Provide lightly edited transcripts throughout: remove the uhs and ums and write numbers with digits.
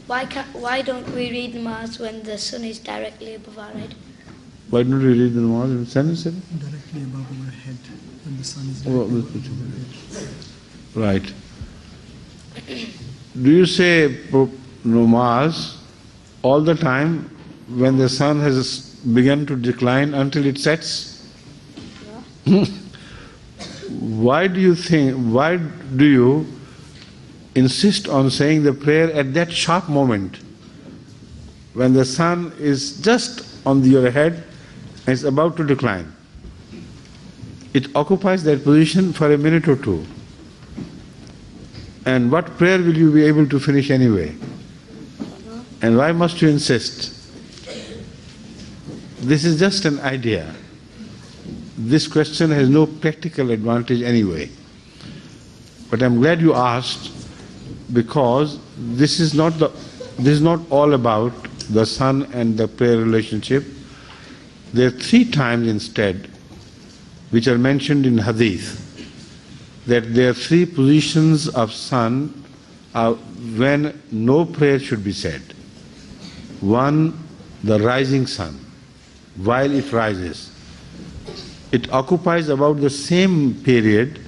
Why don't we read Namaz when the sun is directly above our head? Why don't we read the Namaz when the sun is setting? Directly above our head, when the sun is Oh, directly above our head. right. Do you say Namaz all the time when the sun has begun to decline until it sets? Yeah. Why do you insist on saying the prayer at that sharp moment when the sun is just on your head and is about to decline? It occupies that position for a minute or two. And what prayer will you be able to finish anyway? And why must you insist? This is just an idea. This question has no practical advantage anyway. But I'm glad you asked, because this is not all about the sun and the prayer relationship. There are 3 times instead which are mentioned in Hadith, that there are 3 positions of sun when no prayer should be said. 1, the rising sun, while it rises. It occupies about the same period,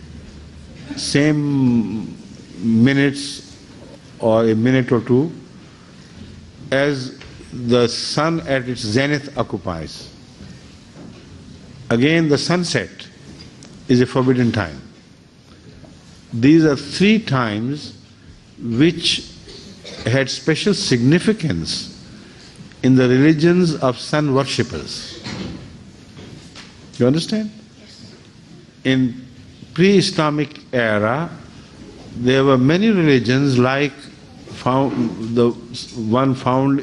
same minutes or a minute or two as the sun at its zenith occupies. Again, the sunset is a forbidden time. These are 3 times which had special significance in the religions of sun worshippers. You understand? Yes. In pre-Islamic era, there were many religions like the one found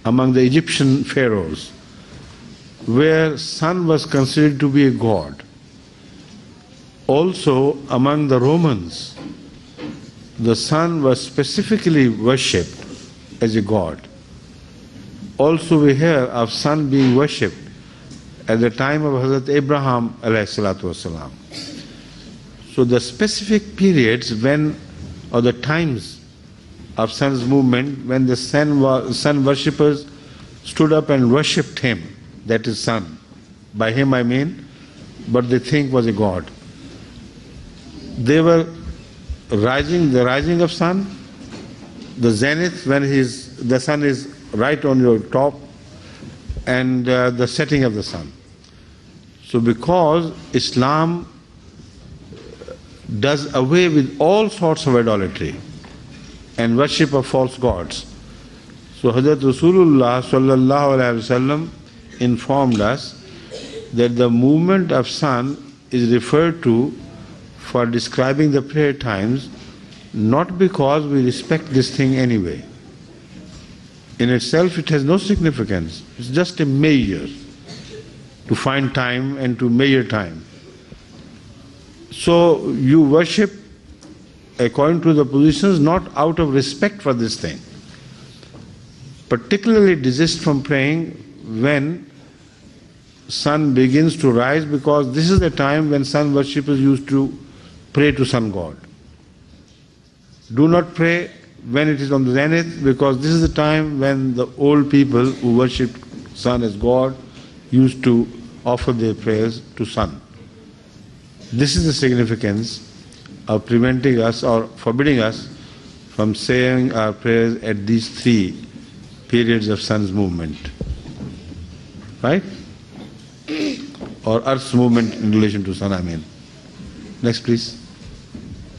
among the Egyptian pharaohs, where sun was considered to be a god. Also, among the Romans, the sun was specifically worshipped as a god. Also, we hear of sun being worshipped at the time of Hazrat Abraham alayhi salatu wasalam. So the specific periods or the times of sun's movement when the sun worshippers stood up and worshipped him, that is sun. By him I mean, but they think was a god. They were the rising of sun, the zenith when the sun is right on your top, and the setting of the sun. So because Islam does away with all sorts of idolatry and worship of false gods, so Hazrat Rasulullah sallallahu alaihi wasallam informed us that the movement of sun is referred to for describing the prayer times, not because we respect this thing anyway. In itself it has no significance. It's just a measure to find time and to measure time. So you worship according to the positions, not out of respect for this thing. Particularly desist from praying when sun begins to rise, because this is the time when sun worshippers used to pray to sun god. Do not pray when it is on the zenith, because this is the time when the old people who worshipped sun as god used to offer their prayers to sun. This is the significance of preventing us or forbidding us from saying our prayers at these 3 periods of sun's movement. Right? Or earth's movement in relation to sun, I mean. Next please.